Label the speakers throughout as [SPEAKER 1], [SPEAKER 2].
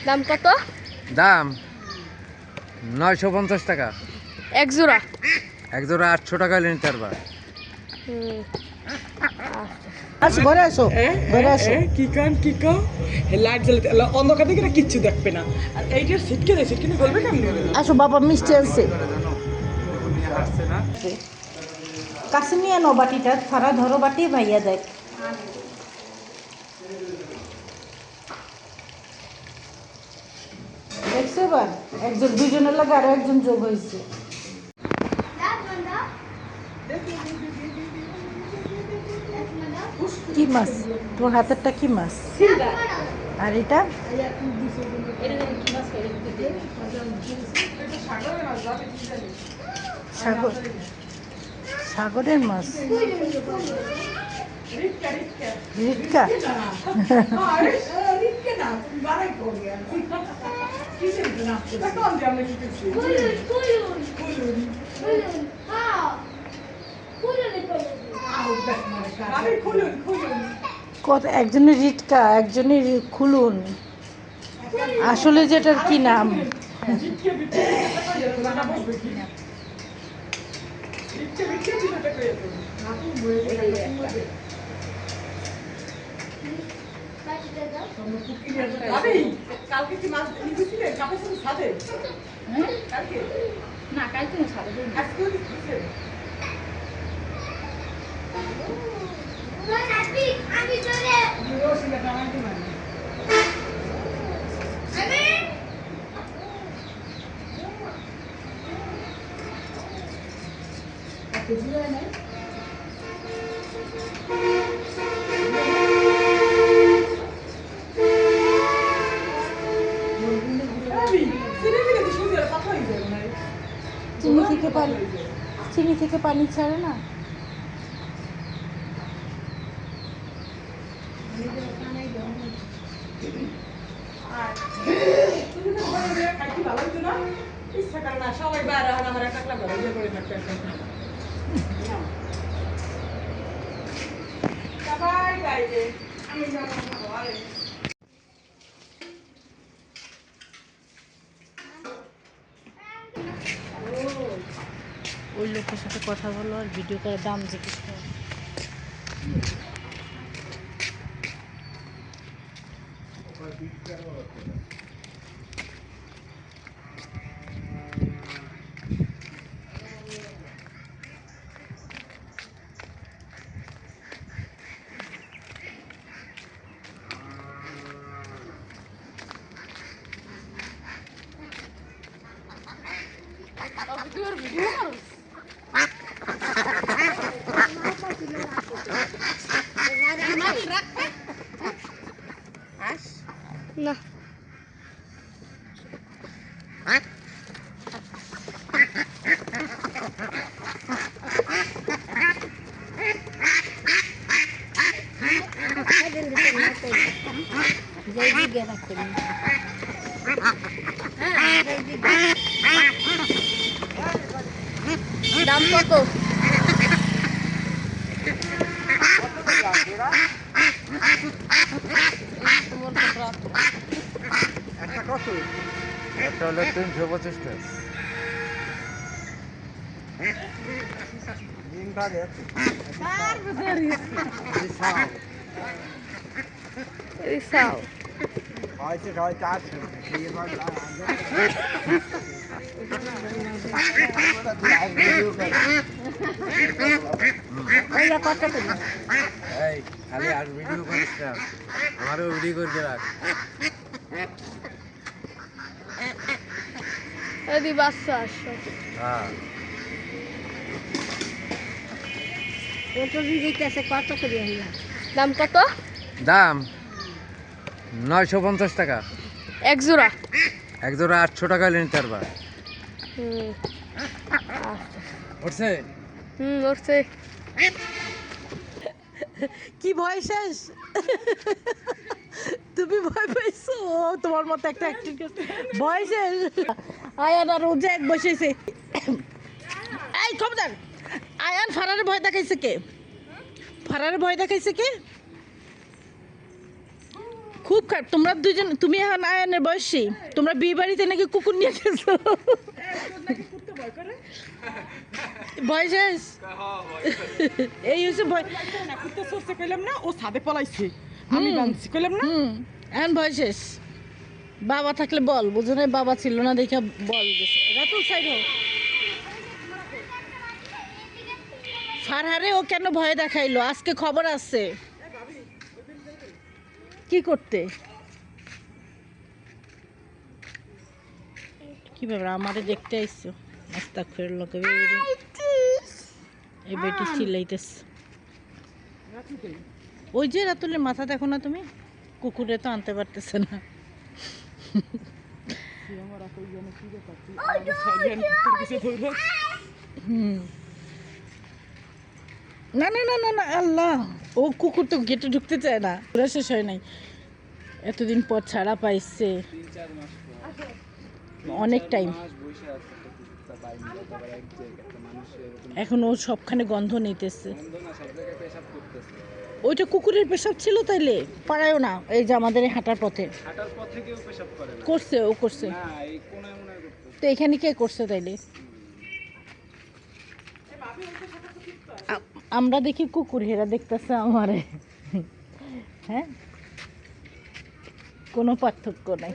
[SPEAKER 1] দাম কত?
[SPEAKER 2] দাম 950 টাকা।
[SPEAKER 1] এক জোড়া?
[SPEAKER 2] এক জোড়া 800 টাকা হলে নিতে পারবা।
[SPEAKER 3] আসো ঘরে আসো, ঘরে আসো।
[SPEAKER 4] কি কান লাইট জ্বালাতে অন্ধকার দিকে কিচ্ছু দেখবে না। আর এইটার সিটকে বলবে কেমন?
[SPEAKER 3] আসো বাবা, মিষ্টি আনছে। কাছে নিয়ে নো বাটিটা, সারা ধরো বাটি, ভাইয়া দেখ। দেখছো এবার একজন দুজনের লাগে আরো একজন যোগ হয়েছে। কি মাছ তোর হাতেরটা? কি মাছ? আর এটা সাগর, সাগরের মাছ। রিটকা? কত একজনের রিটকা, একজনের খুলুন। আসলে যেটার কি নাম?
[SPEAKER 4] কালকে কি মাছ নিয়েছিলে? কাপড় শুধু সাথে? কালকে
[SPEAKER 1] না, কালকে না, সাড়ে
[SPEAKER 4] আজকে দিচ্ছে।
[SPEAKER 5] আমি চলে
[SPEAKER 4] রোশিলা টানাতে মানে
[SPEAKER 3] চিনি থেকে পানি ছাড়ে না?
[SPEAKER 4] সবাই বাইরে আমার একটা করে থাকতে সবাই বাইরে আমি
[SPEAKER 3] ওই লোকের সাথে কথা বলো আর ভিডিও করে দাম জিজ্ঞেস করো।
[SPEAKER 1] না, দাম কত?
[SPEAKER 2] একটা কত? একটা হলো 325 টাকা।
[SPEAKER 1] রিসাও
[SPEAKER 3] কত করে?
[SPEAKER 2] এই খালি আর ভিডিও করিস না, আমারও ভিডিও করতে রাখ।
[SPEAKER 1] এদি বাচ্চা আসো।
[SPEAKER 2] হ্যাঁ,
[SPEAKER 3] কত করে?
[SPEAKER 1] দাম কত?
[SPEAKER 2] দাম 950 টাকা।
[SPEAKER 1] এক জোড়া?
[SPEAKER 2] এক জোড়া 800 টাকা হলে নিতে পারবা। উঠছে?
[SPEAKER 1] উঠছে।
[SPEAKER 3] কি ভয় শেষ? তুমি ভয় পাইছো? তোমার মতো একটা অ্যাক্টিং ভয় শেষ। আয়ান আর রোজা এক বসেছে। এই খবরদার, আয়ান ফারারে ভয় দেখাইছে কে? ফারারে ভয় দেখাইছে কে? খুব খারাপ। তোমরা দুজন, তুমি এখন আয়ানের বয়সী, তোমরা বিয়ে বাড়িতে নাকি কুকুর নিয়ে গেছো। ভয় শেষ। এই হচ্ছে ভয়।
[SPEAKER 4] কুত্তে সরছে কইলাম না, ও ছাদে পলাইছে, আমি বানছি কইলাম না।
[SPEAKER 3] এখন ভয় শেষ। বাবা থাকলে বল, বুঝো না, বাবা ছিল না দেখে বল গেছে। রাতুল সাইড হোক। ফারহারে ও কেন ভয় দেখাইলো? আজকে খবর আছে। কি করতে? কি ব্যাপার, আমারে দেখতে আইছো? আস্তাগফিরুল্লাহ কবি। এই বেটি চিল্লাইতেছে। ওই যে রাতুলের মাথা দেখো না তুমি? কুকুরে তো আনতে পারতেছে না। না না না না না, আল্লাহ, ও কুকুর তো গেটে ঢুকতে চায় না। পুরা শেষ হয় নাই, এতদিন পর ছাড়া পাইছে, অনেক টাইম। এখন ও সবখানে গন্ধ নিতেছে। ওইটা কুকুরের পেশাব ছিল তাইলে? পারায়ও না, এই যে আমাদের এই হাঁটার পথে করছে, ও করছে তো। এখানে কে করছে তাইলে? আমরা দেখি কুকুর, হেরা দেখতেছে আমারে। হ্যাঁ, কোনো পার্থক্য নাই।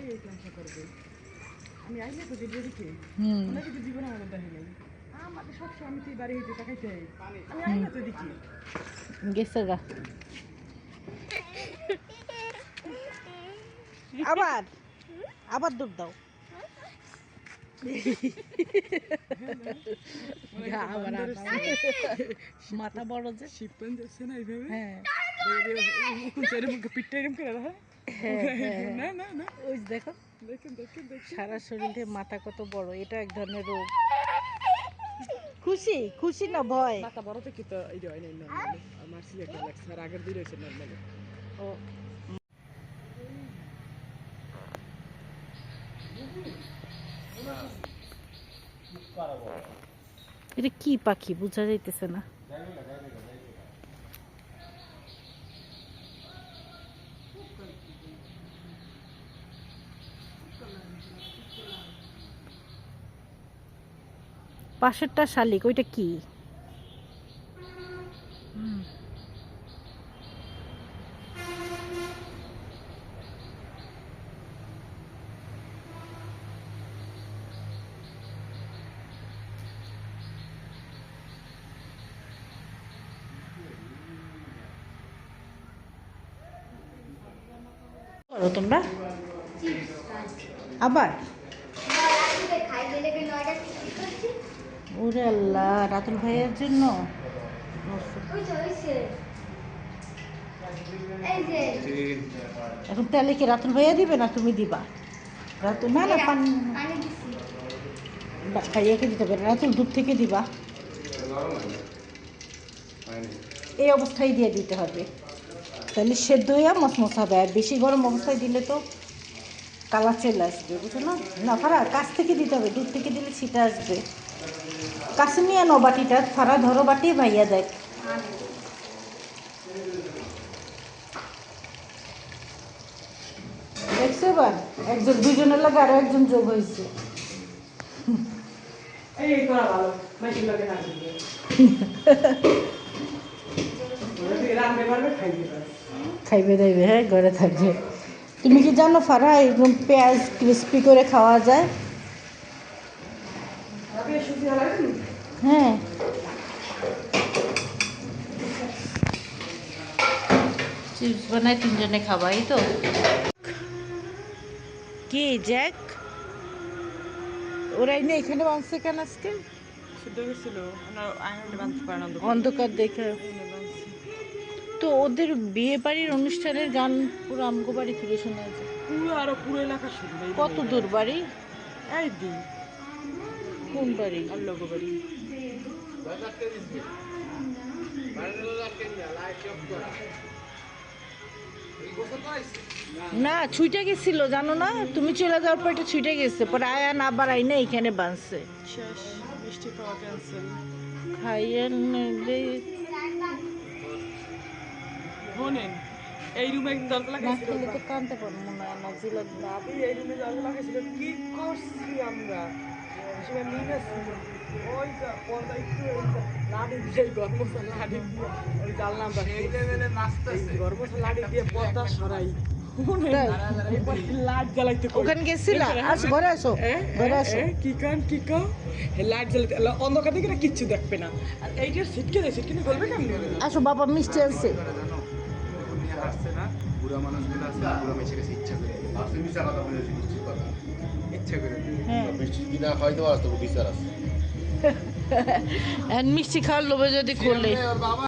[SPEAKER 4] আমি আইলে তো দেখি দেখি অনেক কিছু জীবনে আমার দেখে নাই। আমাদের সবসময় আমি তো বাড়ি হইতে তাকাইতে আমি আইলে তো দেখি
[SPEAKER 3] গেছে গা। আবার আবার দৌড় দাও। মাথা বড় যে
[SPEAKER 4] শিপন যাচ্ছে না এইভাবে।
[SPEAKER 3] হ্যাঁ
[SPEAKER 4] পিঠটা এরকম করে রাখা। না না না,
[SPEAKER 3] ওই দেখো,
[SPEAKER 4] দেখেন দেখেন দেখেন
[SPEAKER 3] সারা শরীরে মাথা কত বড়। এটা এক ধরনের রোগ। খুশি খুশি না ভয়?
[SPEAKER 4] মাথা বড় থেকে তো এই হয় নাই নরমালি। আমার সিলেক্ট না লাগছে, আর আগের দিন হয়েছে নরমালি।
[SPEAKER 3] ও এটা কি পাখি বোঝা যাইতেছে না। পাশেরটা শালিক, ওইটা কি? করো তোমরা আবার? ওরে আল্লাহ, রাতুল ভাইয়ের জন্য। এখন তাহলে কি রাতুল ভাইয়া দিবে না তুমি দিবা? রাতুল না না, পানি ভাইয়াকে দিতে পারে। রাতুল দুধ থেকে দিবা, এই অবস্থায় দিয়ে দিতে হবে, তাহলে সেদ্ধ হইয়া মশমশ হবে। আর বেশি গরম অবস্থায় দিলে তো কালার চলে আসবে, বুঝো না? না ফারা, কাছ থেকে দিতে হবে, দুধ থেকে দিলে ছিটা আসবে। কাছে নিয়ে নো বাটিটা, ফারা ধরো বাটি, ভাইয়া দেখ। দেখছো এবার একজন, দুজনের লাগে আরো একজন যোগ হয়েছে।
[SPEAKER 4] এই করা ভালো, মাইকেল লাগে না দিবে। রান্না করবে খাইবে বাস।
[SPEAKER 3] খাইবে দাইবে, হ্যাঁ ঘরে থাকবে। তুমি কি জানো ফারা, একদম পেঁয়াজ ক্রিস্পি করে খাওয়া যায়?
[SPEAKER 4] আপনি সুজি হালাবেন?
[SPEAKER 3] হ্যাঁ, চিপস বানায় তিনজনে খাবাই তো। কি জ্যাক, ওরাই না এখানে বাঁচছে কেন আজকে?
[SPEAKER 4] শুদ্ধ গেছিল, ওনার আয়নাটা বাঁধতে পারে না,
[SPEAKER 3] অন্ধকার দেখে তো। ওদের বিয়ে বাড়ির অনুষ্ঠানের গান পুরো আমগো বাড়ি থেকে শোনা যায়।
[SPEAKER 4] পুরো আরো পুরো এলাকা শুনবে।
[SPEAKER 3] কত দূর বাড়ি?
[SPEAKER 4] এই দিন
[SPEAKER 3] কোন বাড়ি?
[SPEAKER 4] আল্লাহ বাড়ি।
[SPEAKER 3] না ছুটে গেছিল, জানো না? তুমি চলে যাওয়ার পর এটা ছুটে গেছে, পরে আয়া না বাড়াই না, এখানে বাঁধছে।
[SPEAKER 4] শেষ, মিষ্টি খাওয়া ক্যান্সেল।
[SPEAKER 3] খাইয়েন
[SPEAKER 4] শোনেন, এই রুমে একদিন দরজা
[SPEAKER 3] না
[SPEAKER 4] লাগাইছিল
[SPEAKER 3] খেলে তো কানতে পারবো মনে হয় না জিলাপ
[SPEAKER 4] ভাবি এই রুমে দরজা লাগাইছিল কি করছি আমরা সবাই নিয়েছি ওই যা পর্দা একটু এই যা লাঠি দিয়ে গরম মশলা লাঠি দিয়ে ওই জানলাম
[SPEAKER 2] এই লেভেলে নাচতেছে
[SPEAKER 4] গরম মশলা লাঠি দিয়ে পর্দা সরাই লাইট জ্বালাইতে কই।
[SPEAKER 3] ওখানে গেছিলা আস ঘরে আসো ঘরে আসো
[SPEAKER 4] কি কান লাইট জ্বালাইতে অন্ধকার দিকে না কিচ্ছু দেখবে না আর এইটার সিটকে দেয় সিটকে গলবে কেমনি
[SPEAKER 3] আসো বাবা মিষ্টি আনছে
[SPEAKER 2] করে জানো যখন নিয়ে হাসছে না বুড়া মানুষগুলো আছে বুড়া মেসে গেছে ইচ্ছা করে ইচ্ছা করে
[SPEAKER 3] হ্যাঁ
[SPEAKER 6] মিষ্টি কিনা খাইতে পারতো বিচার আছে
[SPEAKER 3] মিষ্টি খাওয়ার লোভে যদি করলে
[SPEAKER 2] ওর বাবা